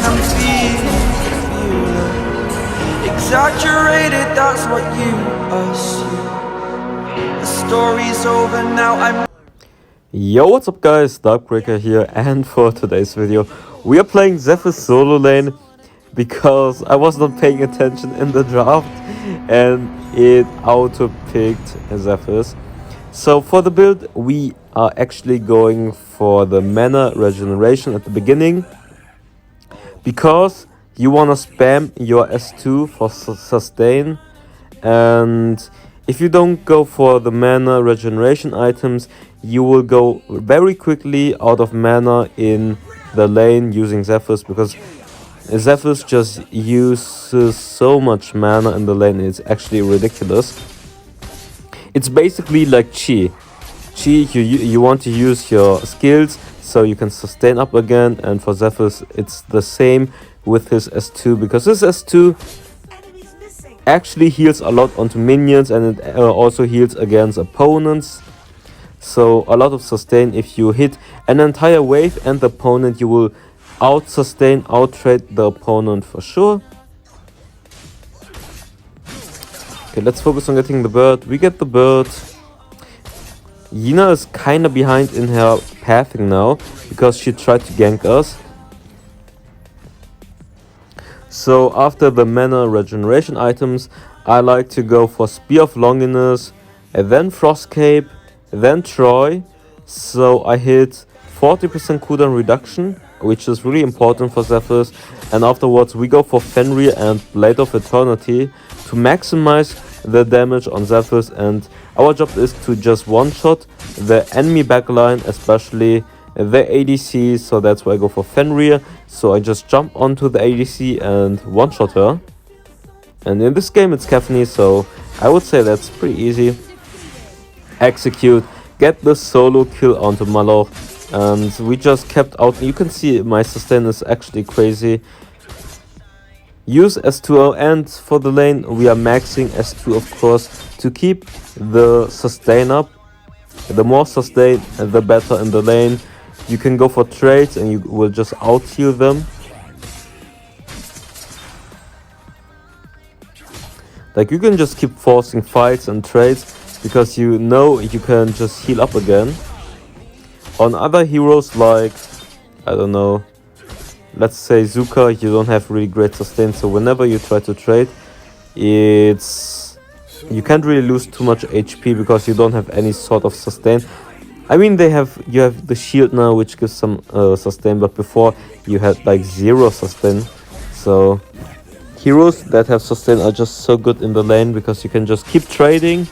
when I'm feeling exaggerated, that's what you assume. The story's over now, I'm... Yo, what's up guys, Darkbreaker here, and for today's video we are playing Zephys solo lane because I was not paying attention in the draft and it auto-picked Zephys. So for the build we are actually going for the mana regeneration at the beginning because you wanna spam your S2 for sustain, and if you don't go for the mana regeneration items, you will go very quickly out of mana in the lane using Zephys, because Zephys just uses so much mana in the lane, it's actually ridiculous. It's basically like Chi. You want to use your skills so you can sustain up again, and for Zephys it's the same with his S2, because his S2 actually heals a lot onto minions, and it also heals against opponents. So a lot of sustain. If you hit an entire wave and the opponent, you will out-sustain, out-trade the opponent for sure. Okay, let's focus on getting the bird. We get the bird. Yina is kinda behind in her pathing now because she tried to gank us. So after the mana regeneration items, I like to go for Spear of Longinus, and then Frost Cape, then Troy. So I hit 40% cooldown reduction, which is really important for Zephys. And afterwards we go for Fenrir and Blade of Eternity to maximize the damage on Zephys, and our job is to just one-shot the enemy backline, especially the ADC, so that's why I go for Fenrir. So I just jump onto the ADC and one-shot her. And in this game it's Kefni, so I would say that's pretty easy. Execute, get the solo kill onto Malor, and we just kept out. You can see my sustain is actually crazy. Use S2, and for the lane we are maxing S2 of course to keep the sustain up. The more sustain the better in the lane. You can go for trades and you will just out heal them. Like, you can just keep forcing fights and trades because you know you can just heal up again. On other heroes like, I don't know, let's say Zuka, you don't have really great sustain, so whenever you try to trade, you can't really lose too much HP because you don't have any sort of sustain. I mean, you have the shield now, which gives some sustain, but before you had like 0 sustain. So heroes that have sustain are just so good in the lane because you can just keep trading,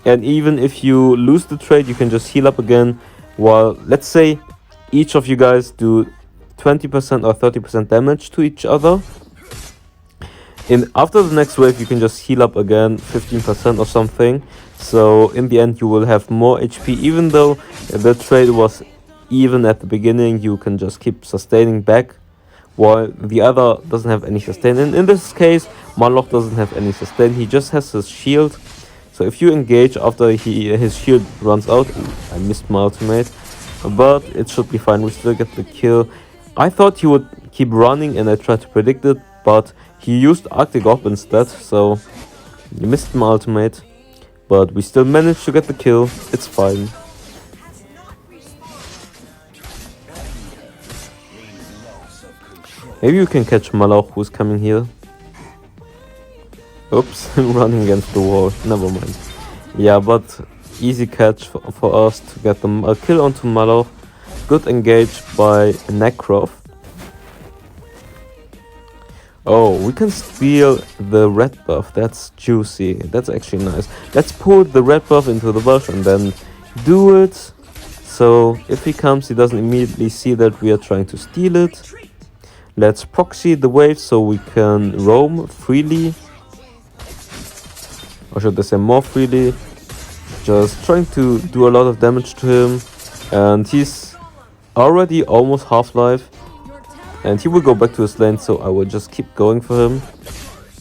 and even if you lose the trade, you can just heal up again. While, let's say, each of you guys do 20% or 30% damage to each other. After the next wave, you can just heal up again 15% or something. So in the end, you will have more HP. Even though the trade was even at the beginning, you can just keep sustaining back, while the other doesn't have any sustain. And in this case, Marlock doesn't have any sustain. He just has his shield. So if you engage after his shield runs out, I missed my ultimate, but it should be fine. We still get the kill. I thought he would keep running and I tried to predict it, but he used Arctic Orb instead, so you missed my ultimate. But we still managed to get the kill, it's fine. Maybe you can catch Malach, who's coming here. Oops, I'm running against the wall, never mind. Yeah, but easy catch for us to get a kill onto Malach. Good engage by Necrof. Oh, we can steal the red buff, that's juicy, that's actually nice. Let's put the red buff into the bush and then do it. So if he comes, he doesn't immediately see that we are trying to steal it. Let's proxy the wave so we can roam freely. Or should I say more freely. Just trying to do a lot of damage to him. And he's already almost half-life. And he will go back to his lane, so I will just keep going for him.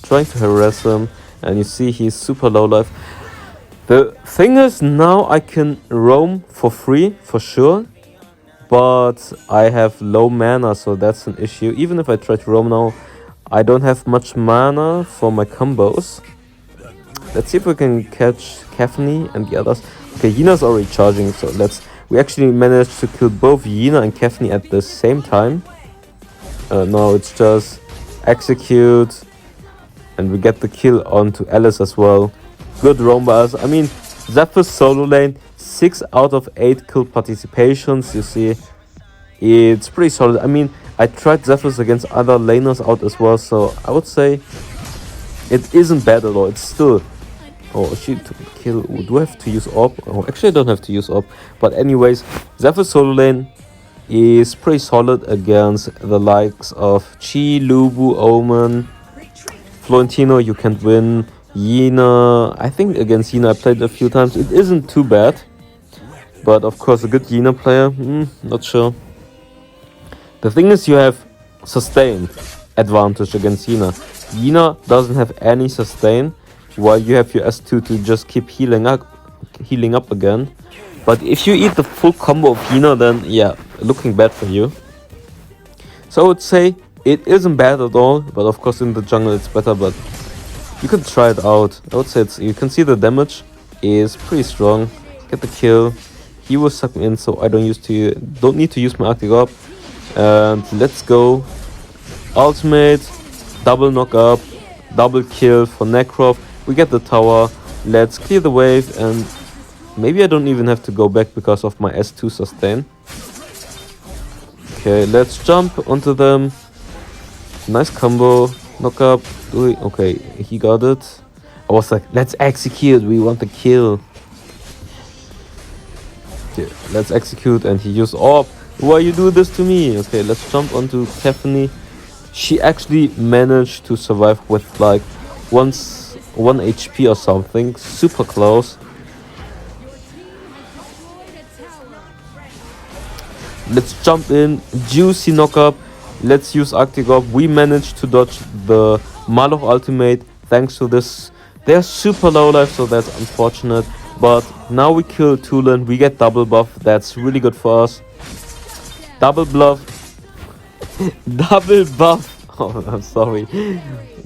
Trying to harass him. And you see he's super low life. The thing is, now I can roam for free, for sure. but I have low mana, so that's an issue. Even if I try to roam now, I don't have much mana for my combos. Let's see if we can catch Kefni and the others. Okay, Yina's already charging, so we actually managed to kill both Yina and Kefni at the same time. No, it's just execute, and we get the kill onto Alice as well. Good roam by us. I mean, Zephys solo lane, 6 out of 8 kill participations. You see, it's pretty solid. I mean, I tried Zephys against other laners out as well, so I would say it isn't bad at all. It's still... Oh, she took a kill. Do I have to use orb? Oh, actually I don't have to use orb. But anyways, Zephys solo lane is pretty solid against the likes of Chi, Lubu, Omen, Florentino. You can win. Yina, I think against Yina I played a few times. It isn't too bad. But of course a good Yina player, not sure. The thing is, you have sustain advantage against Yina. Yina doesn't have any sustain, while you have your S2 to just keep healing up again. But if you eat the full combo of Yina, then yeah, looking bad for you. So I would say it isn't bad at all, but of course in the jungle it's better, but you can try it out. I would say you can see the damage is pretty strong. Get the kill. He will suck me in, so I don't need to use my Arctic Orb. And let's go. Ultimate, double knock up, double kill for Necrov. We get the tower. Let's clear the wave, and maybe I don't even have to go back because of my S2 sustain. Okay, let's jump onto them. Nice combo. Knock up. Okay, he got it. I was like, let's execute. We want the kill. Okay, let's execute, and he used orb. Why you do this to me? Okay, let's jump onto Kefni. She actually managed to survive with like 1 HP or something. Super close. Let's jump in. Juicy knock up. Let's use Arctic Orb. We managed to dodge the Maloch ultimate thanks to this. They're super low life, so that's unfortunate. But now we kill Tulin. We get double buff. That's really good for us. Double bluff. Double buff. Oh, I'm sorry.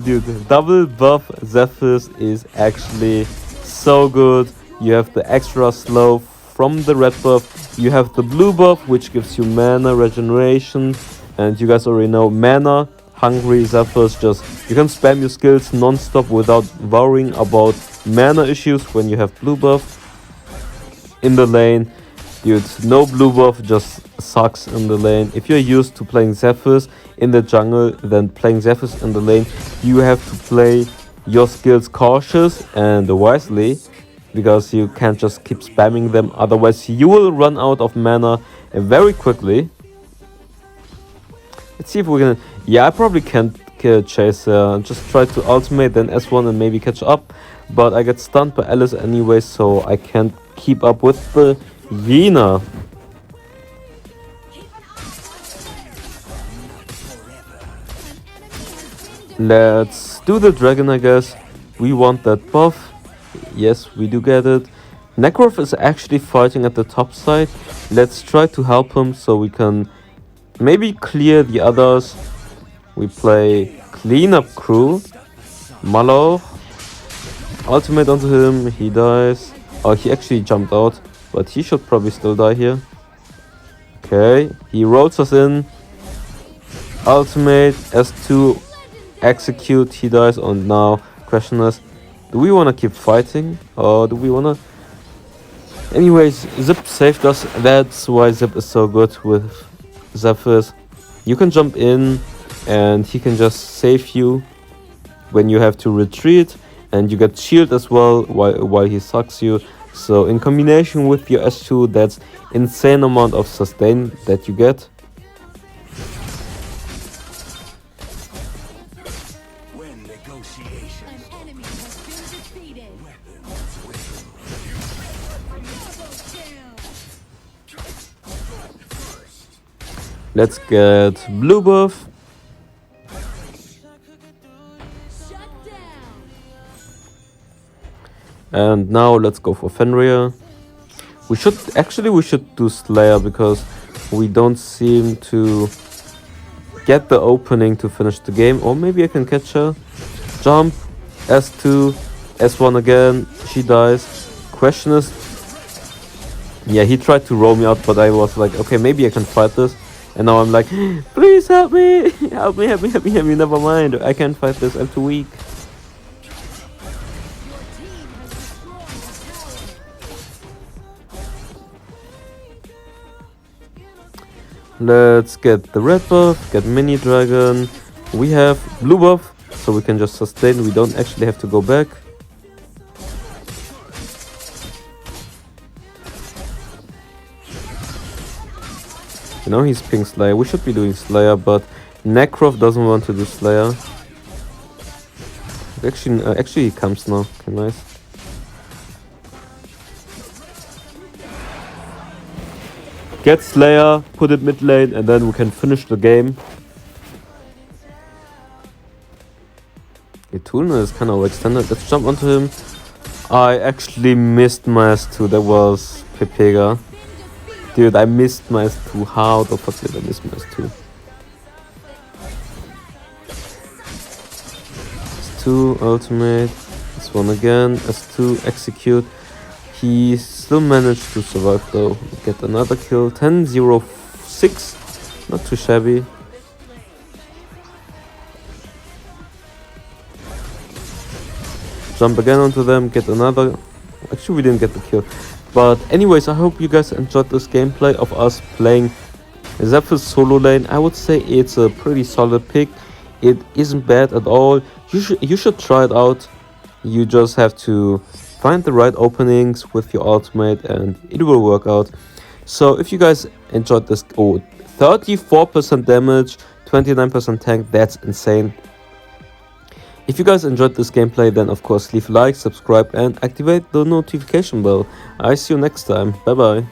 Dude, double buff Zephys is actually so good. You have the extra slow from the red buff. You have the blue buff, which gives you mana regeneration. And you guys already know, mana hungry Zephys, you can spam your skills non-stop without worrying about mana issues when you have blue buff. In the lane, dude, no blue buff just sucks in the lane. If you're used to playing Zephys in the jungle, then playing Zephys in the lane, you have to play your skills cautious and wisely, because you can't just keep spamming them, otherwise you will run out of mana very quickly. Let's see if we can... Yeah, I probably can't kill Chaser. Just try to ultimate, then S1 and maybe catch up. But I get stunned by Alice anyway, so I can't keep up with the Yina. Let's do the dragon, I guess. We want that buff. Yes, we do get it. Necrov is actually fighting at the top side. Let's try to help him so we can maybe clear the others. We play cleanup crew. Malo. Ultimate onto him. He dies. Oh, he actually jumped out. But he should probably still die here. Okay. He rolls us in. Ultimate. S2. Execute. He dies. And now question us. Do we want to keep fighting? Or do we want to... Anyways, Zip saved us. That's why Zip is so good with Zephys. You can jump in and he can just save you when you have to retreat, and you get shield as well while he sucks you. So in combination with your S2, that's insane amount of sustain that you get. Let's get blue buff. And now let's go for Fenrir. We should do Slayer, because we don't seem to get the opening to finish the game. Or maybe I can catch her. Jump, S2, S1 again, she dies. Question is, yeah, he tried to roll me out, but I was like, okay, maybe I can fight this. And now I'm like, please help me, help me, help me, help me, help me, never mind, I can't fight this, I'm too weak. Let's get the red buff, get mini dragon. We have blue buff, so we can just sustain, we don't actually have to go back. You know, he's ping Slayer. We should be doing Slayer, but Necrof doesn't want to do Slayer. Actually, he comes now. Okay, nice. Get Slayer, put it mid lane, and then we can finish the game. Etulna is kind of extended. Let's jump onto him. I actually missed my S2. That was Pepega. Dude, I missed my S2. How the fuck did I miss my S2? S2, ultimate. S1 again. S2, execute. He still managed to survive though. Get another kill. 10-0-6. Not too shabby. Jump again onto them. Get another. Actually, we didn't get the kill. But anyways, I hope you guys enjoyed this gameplay of us playing Zephys solo lane. I would say it's a pretty solid pick. It isn't bad at all. You should try it out. You just have to find the right openings with your ultimate and it will work out. So if you guys enjoyed this, 34% damage, 29% tank, that's insane. If you guys enjoyed this gameplay, then of course leave a like, subscribe and activate the notification bell. I see you next time. Bye bye.